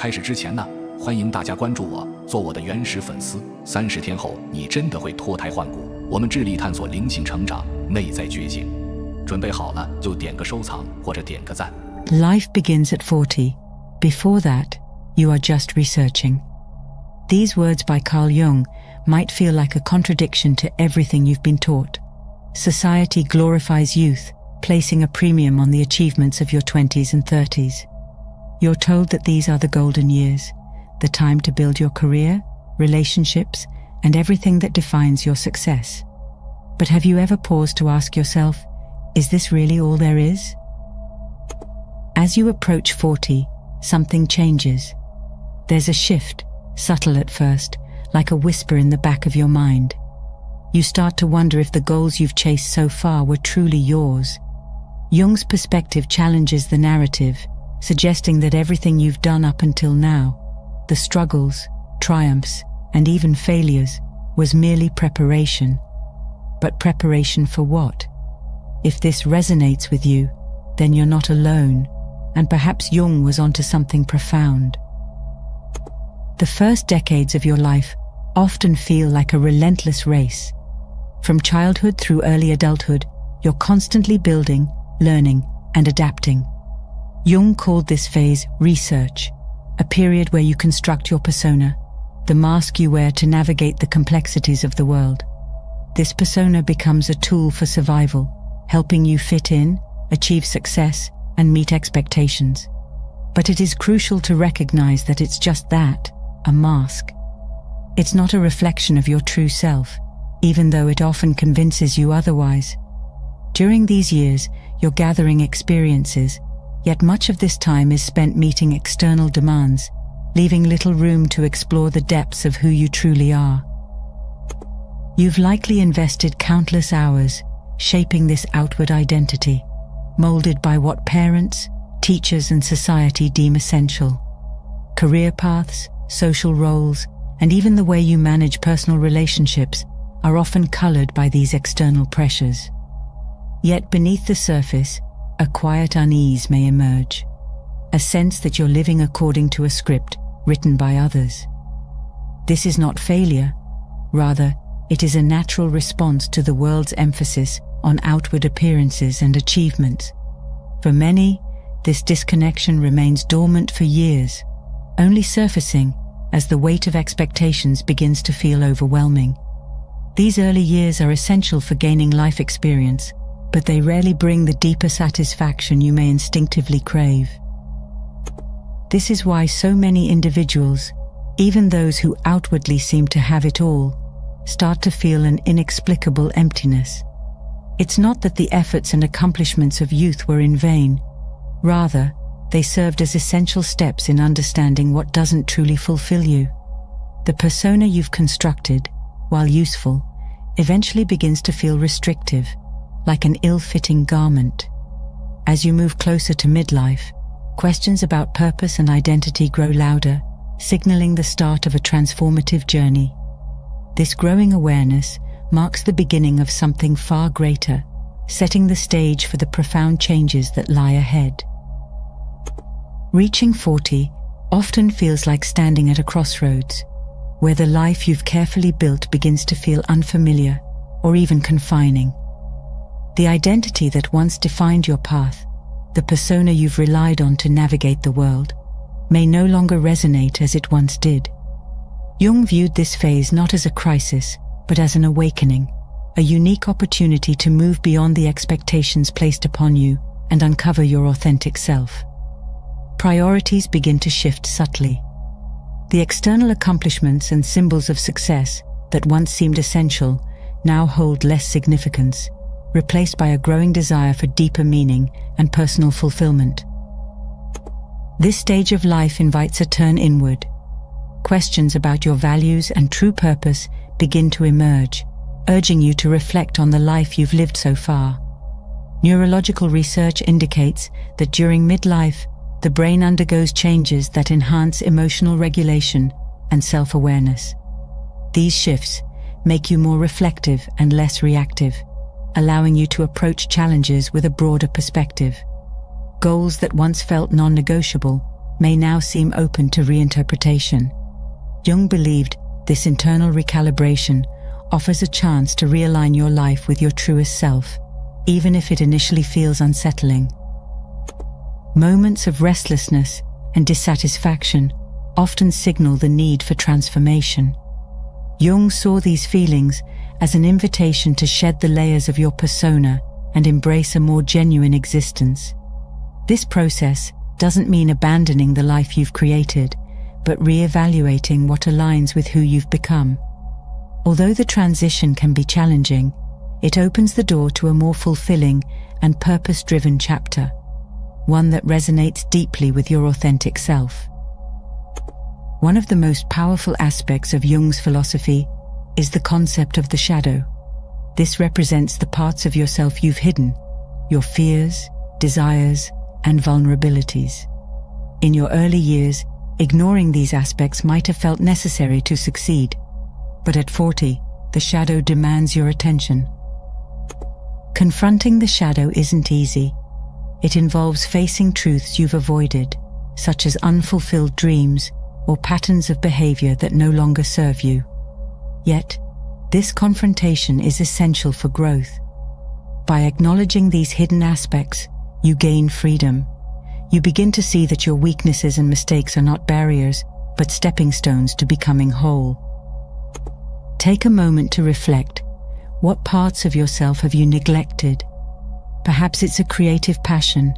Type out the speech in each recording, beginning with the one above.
开始之前呢，欢迎大家关注我，做我的原始粉丝。30天后，你真的会脱胎换骨。我们致力探索灵性成长、内在觉醒。准备好了就点个收藏或者点个赞。Life begins at 40. Before that, you are just researching. These words by Carl Jung might feel like a contradiction to everything you've been taught. Society glorifies youth, placing a premium on the achievements of your 20s and 30s. You're told that these are the golden years, the time to build your career, relationships, and everything that defines your success. But have you ever paused to ask yourself, is this really all there is? As you approach 40, something changes. There's a shift, subtle at first, like a whisper in the back of your mind. You start to wonder if the goals you've chased so far were truly yours. Jung's perspective challenges the narrative, suggesting that everything you've done up until now, the struggles, triumphs, and even failures, was merely preparation. But preparation for what? If this resonates with you, then you're not alone, and perhaps Jung was onto something profound. The first decades of your life often feel like a relentless race. From childhood through early adulthood, you're constantly building, learning, and adapting. Jung called this phase research, a period where you construct your persona, the mask you wear to navigate the complexities of the world. This persona becomes a tool for survival, helping you fit in, achieve success, and meet expectations. But it is crucial to recognize that it's just that, a mask. It's not a reflection of your true self, even though it often convinces you otherwise. During these years, you're gathering experiences, yet much of this time is spent meeting external demands, leaving little room to explore the depths of who you truly are. You've likely invested countless hours shaping this outward identity, molded by what parents, teachers, and society deem essential. Career paths, social roles, and even the way you manage personal relationships are often colored by these external pressures. Yet beneath the surface, a quiet unease may emerge, a sense that you're living according to a script written by others. This is not failure, rather, it is a natural response to the world's emphasis on outward appearances and achievements. For many, this disconnection remains dormant for years, only surfacing as the weight of expectations begins to feel overwhelming. These early years are essential for gaining life experience, but they rarely bring the deeper satisfaction you may instinctively crave. This is why so many individuals, even those who outwardly seem to have it all, start to feel an inexplicable emptiness. It's not that the efforts and accomplishments of youth were in vain. Rather, they served as essential steps in understanding what doesn't truly fulfill you. The persona you've constructed, while useful, eventually begins to feel restrictive, like an ill-fitting garment. As you move closer to midlife, questions about purpose and identity grow louder, signaling the start of a transformative journey. This growing awareness marks the beginning of something far greater, setting the stage for the profound changes that lie ahead. Reaching 40 often feels like standing at a crossroads, where the life you've carefully built begins to feel unfamiliar or even confining. The identity that once defined your path, the persona you've relied on to navigate the world, may no longer resonate as it once did. Jung viewed this phase not as a crisis, but as an awakening, a unique opportunity to move beyond the expectations placed upon you and uncover your authentic self. Priorities begin to shift subtly. The external accomplishments and symbols of success that once seemed essential now hold less significance, replaced by a growing desire for deeper meaning and personal fulfillment. This stage of life invites a turn inward. Questions about your values and true purpose begin to emerge, urging you to reflect on the life you've lived so far. Neurological research indicates that during midlife, the brain undergoes changes that enhance emotional regulation and self-awareness. These shifts make you more reflective and less reactive, allowing you to approach challenges with a broader perspective. Goals that once felt non-negotiable may now seem open to reinterpretation. Jung believed this internal recalibration offers a chance to realign your life with your truest self, even if it initially feels unsettling. Moments of restlessness and dissatisfaction often signal the need for transformation. Jung saw these feelings as an invitation to shed the layers of your persona and embrace a more genuine existence. This process doesn't mean abandoning the life you've created, but re-evaluating what aligns with who you've become. Although the transition can be challenging, it opens the door to a more fulfilling and purpose-driven chapter, one that resonates deeply with your authentic self. One of the most powerful aspects of Jung's philosophy is the concept of the shadow. This represents the parts of yourself you've hidden, your fears, desires, and vulnerabilities. In your early years, ignoring these aspects might have felt necessary to succeed, but at 40, the shadow demands your attention. Confronting the shadow isn't easy. It involves facing truths you've avoided, such as unfulfilled dreams or patterns of behavior that no longer serve you. Yet, this confrontation is essential for growth. By acknowledging these hidden aspects, you gain freedom. You begin to see that your weaknesses and mistakes are not barriers, but stepping stones to becoming whole. Take a moment to reflect. What parts of yourself have you neglected? Perhaps it's a creative passion,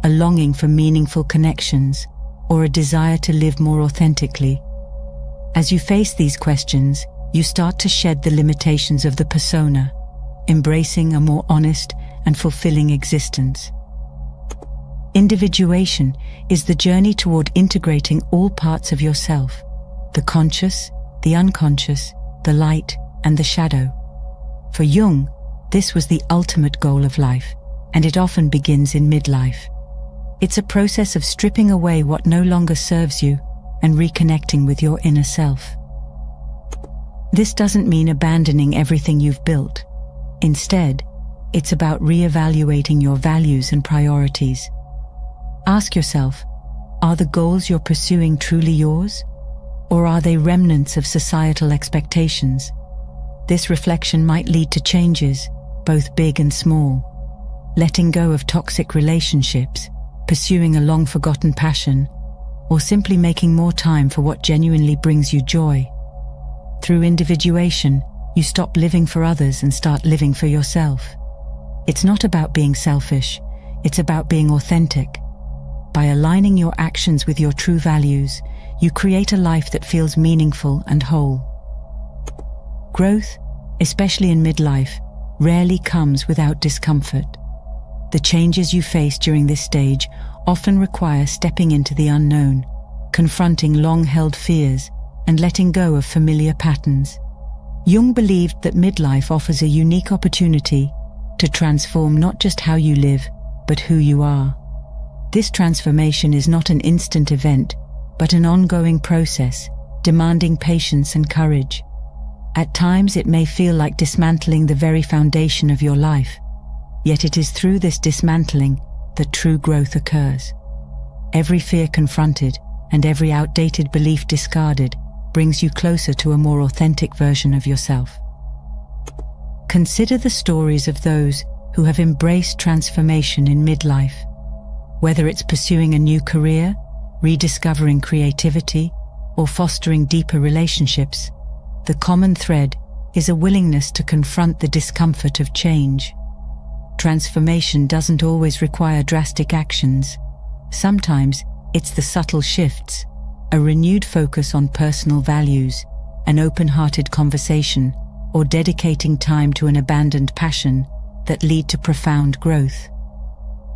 a longing for meaningful connections, or a desire to live more authentically. As you face these questions, you start to shed the limitations of the persona, embracing a more honest and fulfilling existence. Individuation is the journey toward integrating all parts of yourself, the conscious, the unconscious, the light, and the shadow. For Jung, this was the ultimate goal of life, and it often begins in midlife. It's a process of stripping away what no longer serves you and reconnecting with your inner self. This doesn't mean abandoning everything you've built. Instead, it's about re-evaluating your values and priorities. Ask yourself, are the goals you're pursuing truly yours? Or are they remnants of societal expectations? This reflection might lead to changes, both big and small. Letting go of toxic relationships, pursuing a long-forgotten passion, or simply making more time for what genuinely brings you joy. Through individuation, you stop living for others and start living for yourself. It's not about being selfish, it's about being authentic. By aligning your actions with your true values, you create a life that feels meaningful and whole. Growth, especially in midlife, rarely comes without discomfort. The changes you face during this stage often require stepping into the unknown, confronting long-held fears, and letting go of familiar patterns. Jung believed that midlife offers a unique opportunity to transform not just how you live, but who you are. This transformation is not an instant event, but an ongoing process, demanding patience and courage. At times it may feel like dismantling the very foundation of your life, yet it is through this dismantling that true growth occurs. Every fear confronted and every outdated belief discarded brings you closer to a more authentic version of yourself. Consider the stories of those who have embraced transformation in midlife. Whether it's pursuing a new career, rediscovering creativity, or fostering deeper relationships, the common thread is a willingness to confront the discomfort of change. Transformation doesn't always require drastic actions. Sometimes it's the subtle shifts, a renewed focus on personal values, an open-hearted conversation, or dedicating time to an abandoned passion that lead to profound growth.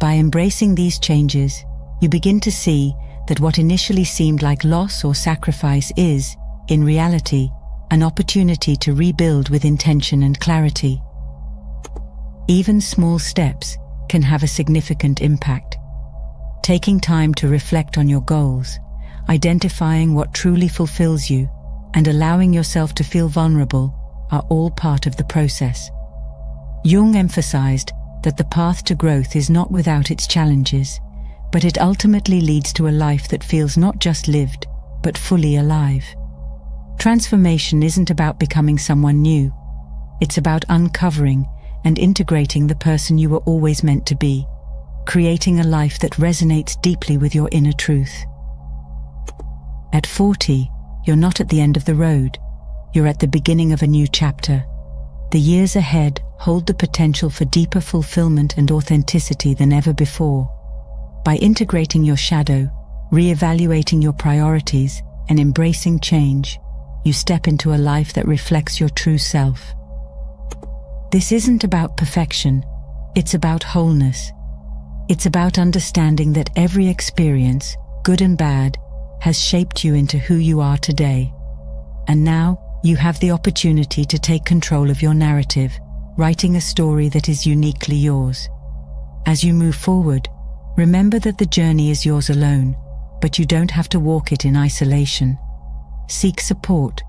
By embracing these changes, you begin to see that what initially seemed like loss or sacrifice is, in reality, an opportunity to rebuild with intention and clarity. Even small steps can have a significant impact. Taking time to reflect on your goals, identifying what truly fulfills you, and allowing yourself to feel vulnerable are all part of the process. Jung emphasized that the path to growth is not without its challenges, but it ultimately leads to a life that feels not just lived, but fully alive. Transformation isn't about becoming someone new. It's about uncovering and integrating the person you were always meant to be, creating a life that resonates deeply with your inner truth. At 40, you're not at the end of the road. You're at the beginning of a new chapter. The years ahead hold the potential for deeper fulfillment and authenticity than ever before. By integrating your shadow, re-evaluating your priorities, and embracing change, you step into a life that reflects your true self. This isn't about perfection, it's about wholeness. It's about understanding that every experience, good and bad, has shaped you into who you are today. And now, you have the opportunity to take control of your narrative, writing a story that is uniquely yours. As you move forward, remember that the journey is yours alone, but you don't have to walk it in isolation. Seek support,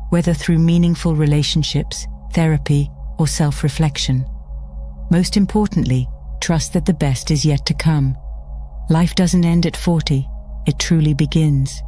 whether through meaningful relationships, therapy, or self-reflection. Most importantly, trust that the best is yet to come. Life doesn't end at 40, it truly begins.